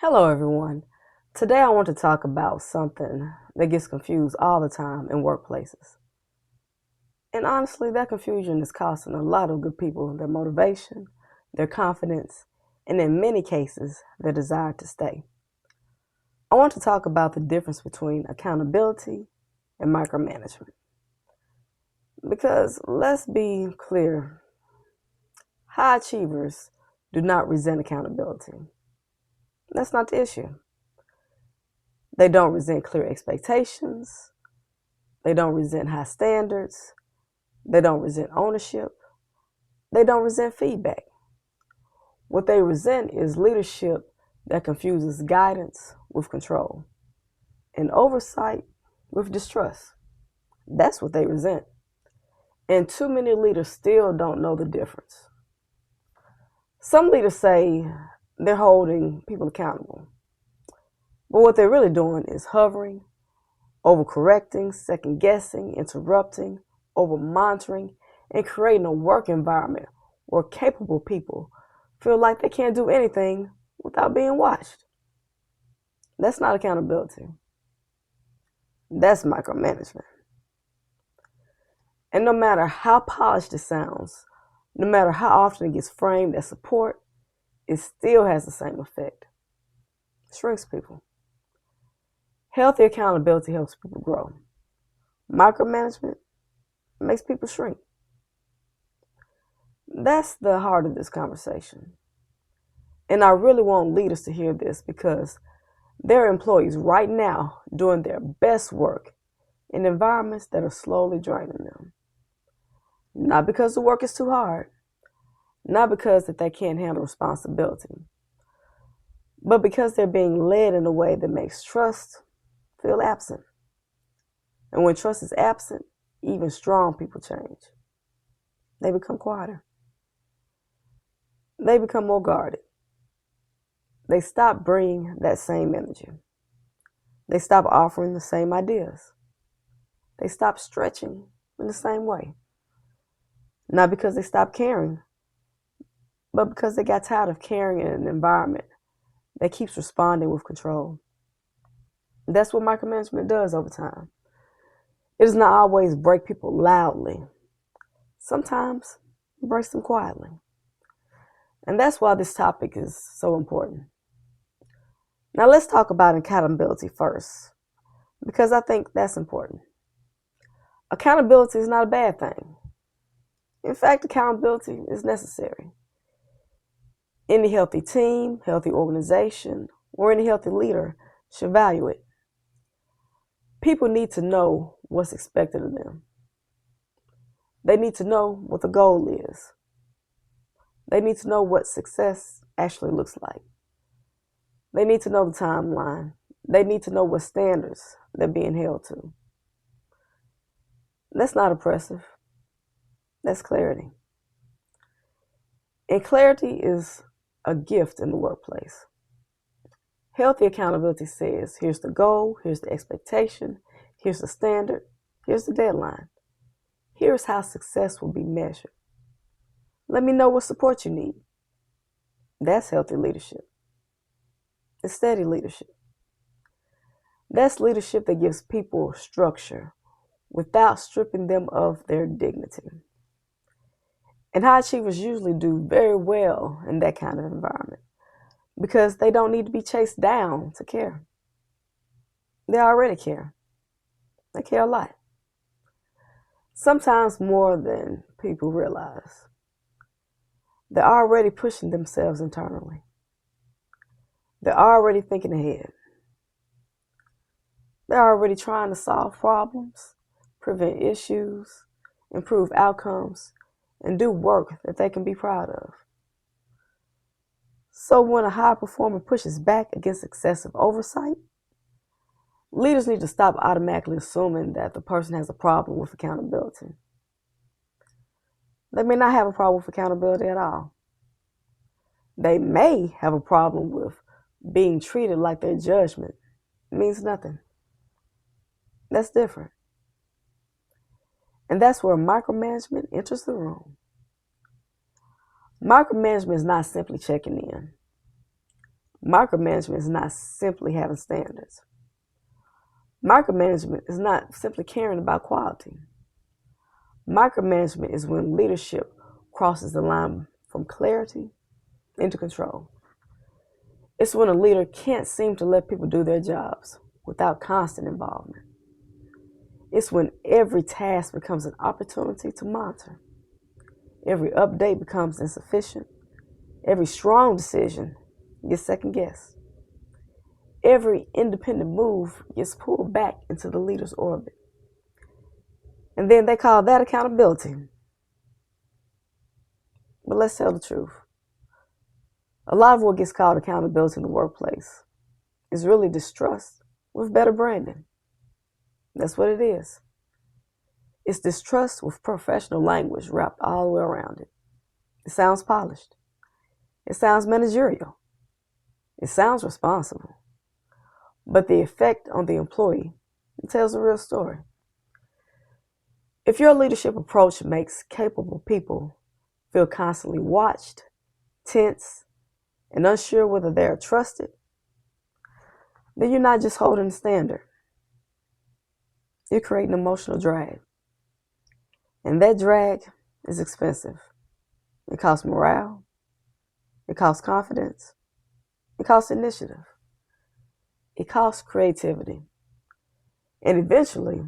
Hello, everyone. Today I want to talk about something that gets confused all the time in workplaces. And honestly, that confusion is costing a lot of good people their motivation, their confidence, and in many cases, their desire to stay. I want to talk about the difference between accountability and micromanagement. Because let's be clear, high achievers do not resent accountability. That's not the issue. They don't resent clear expectations. They don't resent high standards. They don't resent ownership. They don't resent feedback. What they resent is leadership that confuses guidance with control and oversight with distrust. That's what they resent. And too many leaders still don't know the difference. Some leaders say they're holding people accountable, but what they're really doing is hovering, overcorrecting, second guessing, interrupting, over monitoring, and creating a work environment where capable people feel like they can't do anything without being watched. That's not accountability. That's micromanagement. And no matter how polished it sounds, no matter how often it gets framed as support, it still has the same effect. It shrinks people. Healthy accountability helps people grow. Micromanagement makes people shrink. That's the heart of this conversation. And I really want leaders to hear this because there are employees right now doing their best work in environments that are slowly draining them. Not because the work is too hard, not because that they can't handle responsibility, but because they're being led in a way that makes trust feel absent. And when trust is absent, even strong people change. They become quieter. They become more guarded. They stop bringing that same energy. They stop offering the same ideas. They stop stretching in the same way. Not because they stopped caring, but because they got tired of caring in an environment that keeps responding with control. That's what micromanagement does over time. It does not always break people loudly. Sometimes it breaks them quietly. And that's why this topic is so important. Now let's talk about accountability first, because I think that's important. Accountability is not a bad thing. In fact, accountability is necessary. Any healthy team, healthy organization, or any healthy leader should value it. People need to know what's expected of them. They need to know what the goal is. They need to know what success actually looks like. They need to know the timeline. They need to know what standards they're being held to. That's not oppressive. That's clarity. And clarity is a gift in the workplace. Healthy accountability says, here's the goal, here's the expectation, here's the standard, here's the deadline. Here's how success will be measured. Let me know what support you need. That's healthy leadership. It's steady leadership. That's leadership that gives people structure without stripping them of their dignity. And high achievers usually do very well in that kind of environment because they don't need to be chased down to care. They already care. They care a lot. Sometimes more than people realize. They're already pushing themselves internally. They're already thinking ahead. They're already trying to solve problems, prevent issues, improve outcomes, and do work that they can be proud of. So when a high performer pushes back against excessive oversight, leaders need to stop automatically assuming that the person has a problem with accountability. They may not have a problem with accountability at all. They may have a problem with being treated like their judgment means nothing. That's different. And that's where micromanagement enters the room. Micromanagement is not simply checking in. Micromanagement is not simply having standards. Micromanagement is not simply caring about quality. Micromanagement is when leadership crosses the line from clarity into control. It's when a leader can't seem to let people do their jobs without constant involvement. It's when every task becomes an opportunity to monitor. Every update becomes insufficient. Every strong decision gets second guessed. Every independent move gets pulled back into the leader's orbit. And then they call that accountability. But let's tell the truth. A lot of what gets called accountability in the workplace is really distrust with better branding. That's what it is. It's distrust with professional language wrapped all the way around it. It sounds polished. It sounds managerial. It sounds responsible. But the effect on the employee tells the real story. If your leadership approach makes capable people feel constantly watched, tense, and unsure whether they are trusted, then you're not just holding the standard. You're creating emotional drag. And that drag is expensive. It costs morale. It costs confidence. It costs initiative. It costs creativity. And eventually,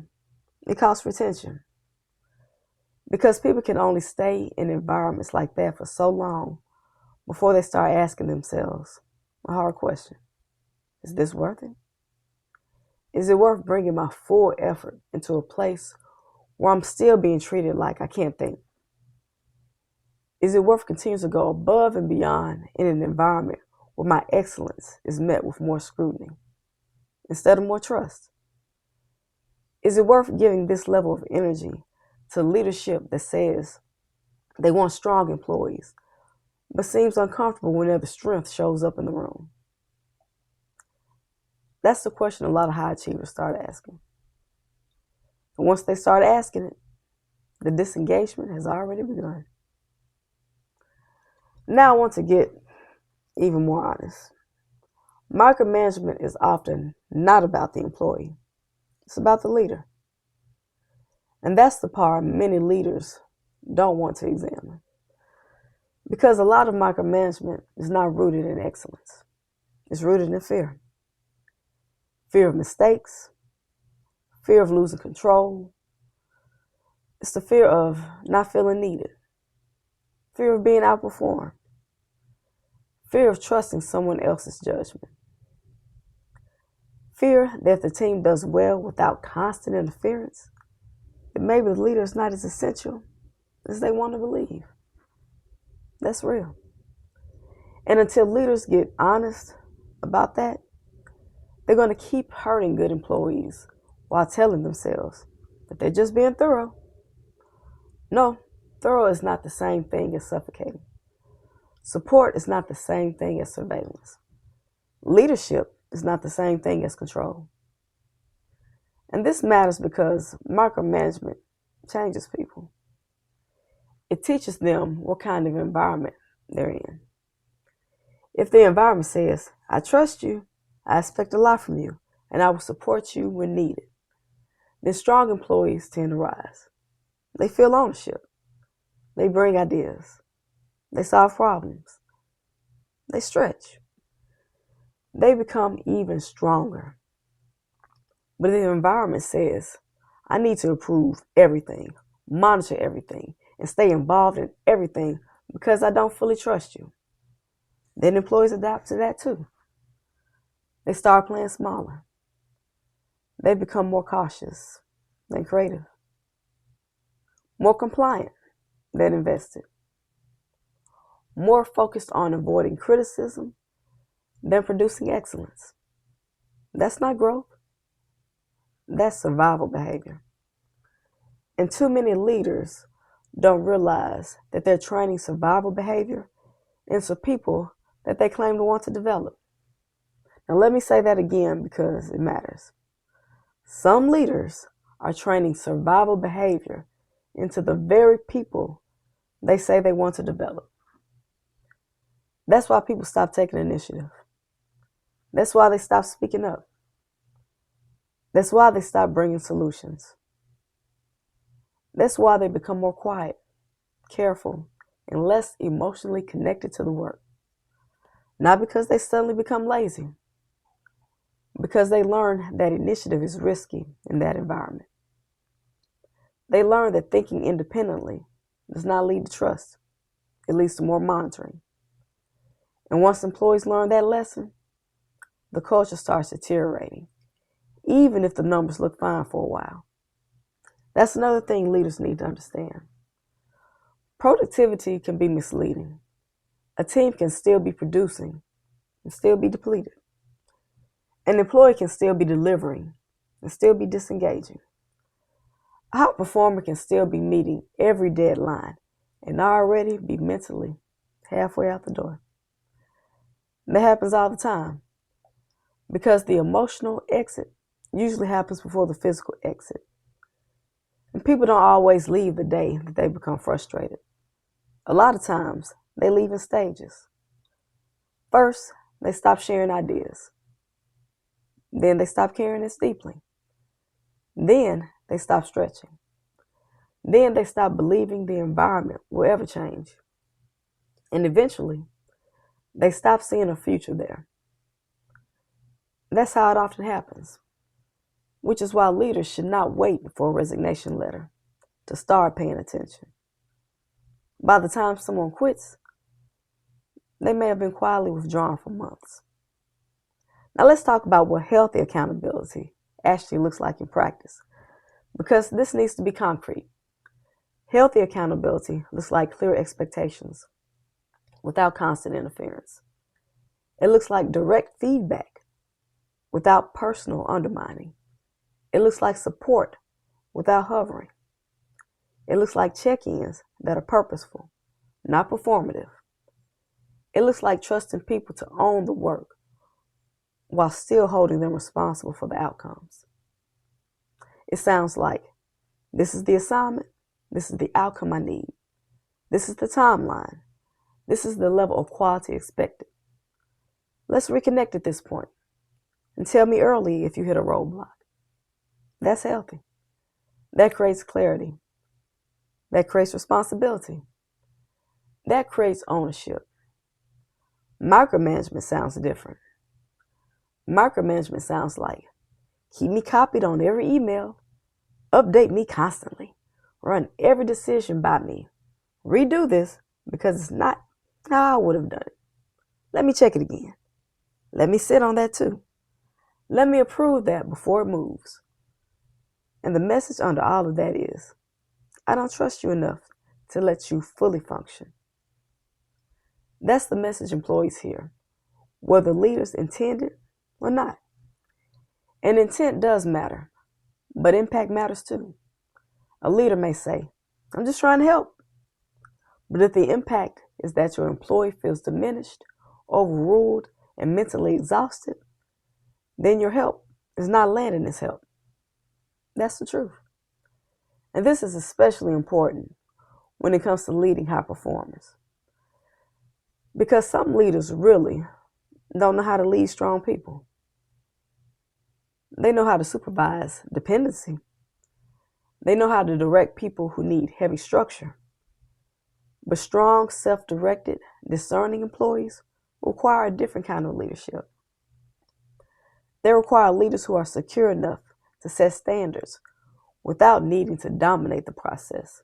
it costs retention. Because people can only stay in environments like that for so long before they start asking themselves a hard question. Is this worth it? Is it worth bringing my full effort into a place where I'm still being treated like I can't think? Is it worth continuing to go above and beyond in an environment where my excellence is met with more scrutiny instead of more trust? Is it worth giving this level of energy to leadership that says they want strong employees, but seems uncomfortable whenever strength shows up in the room? That's the question a lot of high achievers start asking. And once they start asking it, the disengagement has already begun. Now I want to get even more honest. Micromanagement is often not about the employee. It's about the leader. And that's the part many leaders don't want to examine. Because a lot of micromanagement is not rooted in excellence. It's rooted in fear. Fear of mistakes. Fear of losing control. It's the fear of not feeling needed. Fear of being outperformed. Fear of trusting someone else's judgment. Fear that if the team does well without constant interference, that maybe the leader is not as essential as they want to believe. That's real. And until leaders get honest about that, they're going to keep hurting good employees while telling themselves that they're just being thorough. No, thorough is not the same thing as suffocating. Support is not the same thing as surveillance. Leadership is not the same thing as control. And this matters because micromanagement changes people. It teaches them what kind of environment they're in. If the environment says, I trust you, I expect a lot from you, and I will support you when needed, then strong employees tend to rise. They feel ownership. They bring ideas. They solve problems. They stretch. They become even stronger. But if the environment says, I need to approve everything, monitor everything, and stay involved in everything because I don't fully trust you, then employees adapt to that too. They start playing smaller. They become more cautious than creative, more compliant than invested, more focused on avoiding criticism than producing excellence. That's not growth. That's survival behavior. And too many leaders don't realize that they're training survival behavior into people that they claim to want to develop. Now let me say that again because it matters. Some leaders are training survival behavior into the very people they say they want to develop. That's why people stop taking initiative. That's why they stop speaking up. That's why they stop bringing solutions. That's why they become more quiet, careful, and less emotionally connected to the work. Not because they suddenly become lazy, because they learn that initiative is risky in that environment. They learn that thinking independently does not lead to trust. It leads to more monitoring. And once employees learn that lesson, the culture starts deteriorating, even if the numbers look fine for a while. That's another thing leaders need to understand. Productivity can be misleading. A team can still be producing and still be depleted. An employee can still be delivering and still be disengaging. A high performer can still be meeting every deadline and already be mentally halfway out the door. And that happens all the time because the emotional exit usually happens before the physical exit. And people don't always leave the day that they become frustrated. A lot of times, they leave in stages. First, they stop sharing ideas. Then they stop caring as deeply. Then they stop stretching. Then they stop believing the environment will ever change. And eventually, they stop seeing a future there. That's how it often happens, which is why leaders should not wait for a resignation letter to start paying attention. By the time someone quits, they may have been quietly withdrawn for months. Now let's talk about what healthy accountability actually looks like in practice, because this needs to be concrete. Healthy accountability looks like clear expectations without constant interference. It looks like direct feedback without personal undermining. It looks like support without hovering. It looks like check-ins that are purposeful, not performative. It looks like trusting people to own the work while still holding them responsible for the outcomes. It sounds like, this is the assignment, this is the outcome I need, this is the timeline, this is the level of quality expected. Let's reconnect at this point and tell me early if you hit a roadblock. That's healthy. That creates clarity. That creates responsibility. That creates ownership. Micromanagement sounds different. Micromanagement sounds like, keep me copied on every email, update me constantly, run every decision by me, redo this because it's not how I would have done it. Let me check it again. Let me sit on that too. Let me approve that before it moves. And the message under all of that is, I don't trust you enough to let you fully function. That's the message employees hear, whether leaders intend it or not. And intent does matter, but impact matters too. A leader may say, I'm just trying to help. But if the impact is that your employee feels diminished, overruled, and mentally exhausted, then your help is not landing as help. That's the truth. And this is especially important when it comes to leading high performers. Because some leaders really don't know how to lead strong people. They know how to supervise dependency. They know how to direct people who need heavy structure. But strong, self-directed, discerning employees require a different kind of leadership. They require leaders who are secure enough to set standards without needing to dominate the process.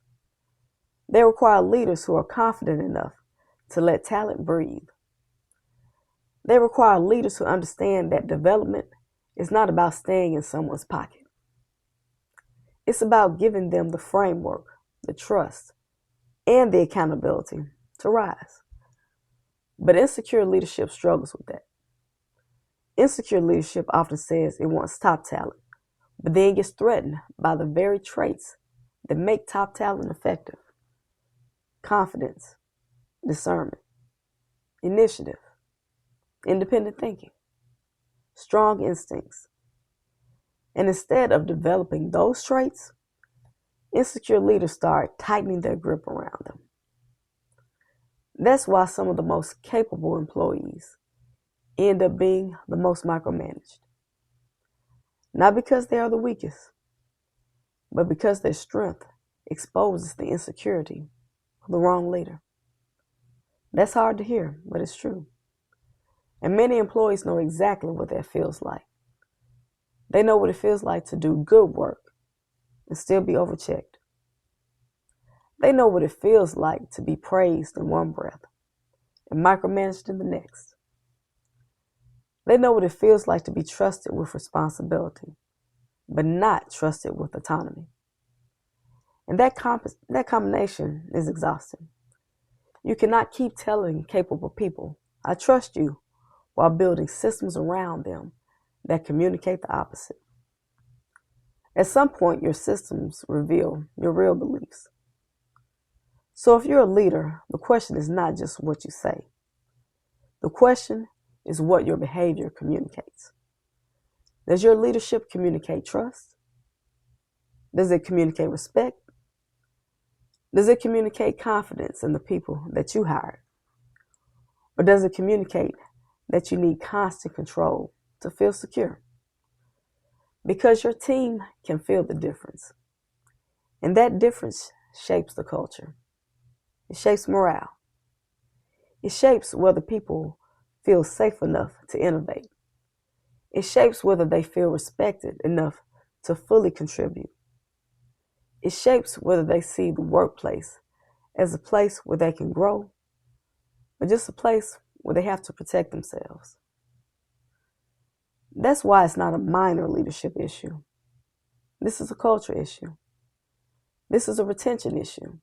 They require leaders who are confident enough to let talent breathe. They require leaders who understand that development is not about staying in someone's pocket. It's about giving them the framework, the trust, and the accountability to rise. But insecure leadership struggles with that. Insecure leadership often says it wants top talent, but then gets threatened by the very traits that make top talent effective. Confidence, discernment, initiative, independent thinking, strong instincts. And instead of developing those traits, insecure leaders start tightening their grip around them. That's why some of the most capable employees end up being the most micromanaged. Not because they are the weakest, but because their strength exposes the insecurity of the wrong leader. That's hard to hear, but it's true. And many employees know exactly what that feels like. They know what it feels like to do good work and still be overchecked. They know what it feels like to be praised in one breath and micromanaged in the next. They know what it feels like to be trusted with responsibility, but not trusted with autonomy. And that combination is exhausting. You cannot keep telling capable people, "I trust you," while building systems around them that communicate the opposite. At some point, your systems reveal your real beliefs. So if you're a leader, the question is not just what you say. The question is what your behavior communicates. Does your leadership communicate trust? Does it communicate respect? Does it communicate confidence in the people that you hired? Or does it communicate that you need constant control to feel secure? Because your team can feel the difference. And that difference shapes the culture. It shapes morale. It shapes whether people feel safe enough to innovate. It shapes whether they feel respected enough to fully contribute. It shapes whether they see the workplace as a place where they can grow, or just a place where they have to protect themselves. That's why it's not a minor leadership issue. This is a culture issue. This is a retention issue.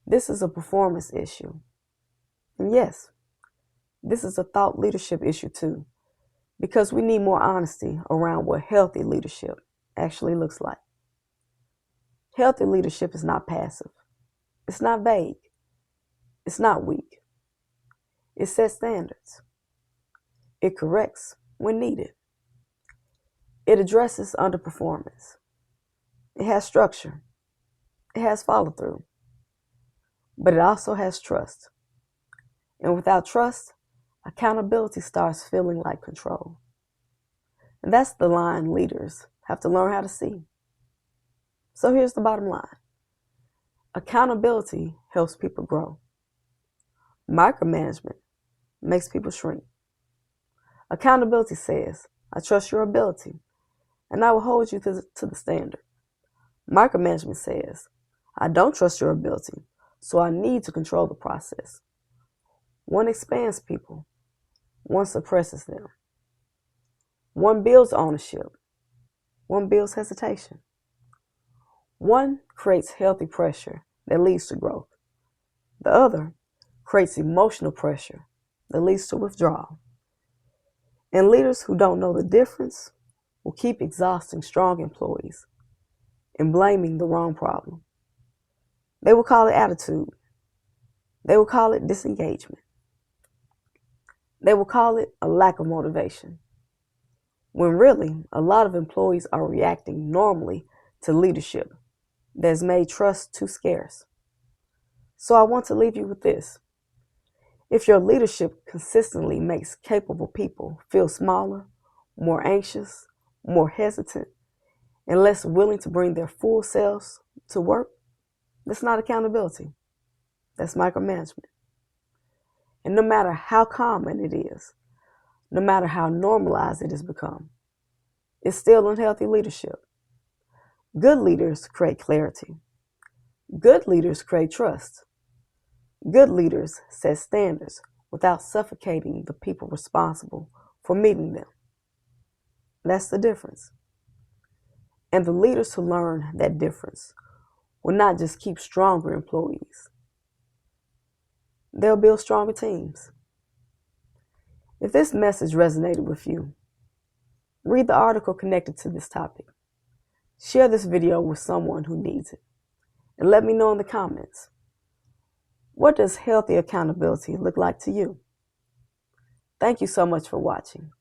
This is a performance issue. And yes, this is a thought leadership issue too, because we need more honesty around what healthy leadership actually looks like. Healthy leadership is not passive. It's not vague. It's not weak. It sets standards. It corrects when needed. It addresses underperformance. It has structure. It has follow-through. But it also has trust. And without trust, accountability starts feeling like control. And that's the line leaders have to learn how to see. So here's the bottom line. Accountability helps people grow. Micromanagement makes people shrink. Accountability says, "I trust your ability, and I will hold you to the standard." Micromanagement says, "I don't trust your ability, so I need to control the process." One expands people, one suppresses them. One builds ownership, one builds hesitation. One creates healthy pressure that leads to growth. The other creates emotional pressure that leads to withdrawal. And leaders who don't know the difference will keep exhausting strong employees and blaming the wrong problem. They will call it attitude. They will call it disengagement. They will call it a lack of motivation. When really, a lot of employees are reacting normally to leadership that has made trust too scarce. So I want to leave you with this. If your leadership consistently makes capable people feel smaller, more anxious, more hesitant, and less willing to bring their full selves to work, that's not accountability. That's micromanagement. And no matter how common it is, no matter how normalized it has become, it's still unhealthy leadership. Good leaders create clarity. Good leaders create trust. Good leaders set standards without suffocating the people responsible for meeting them. That's the difference. And the leaders who learn that difference will not just keep stronger employees. They'll build stronger teams. If this message resonated with you, read the article connected to this topic. Share this video with someone who needs it. And let me know in the comments, what does healthy accountability look like to you? Thank you so much for watching.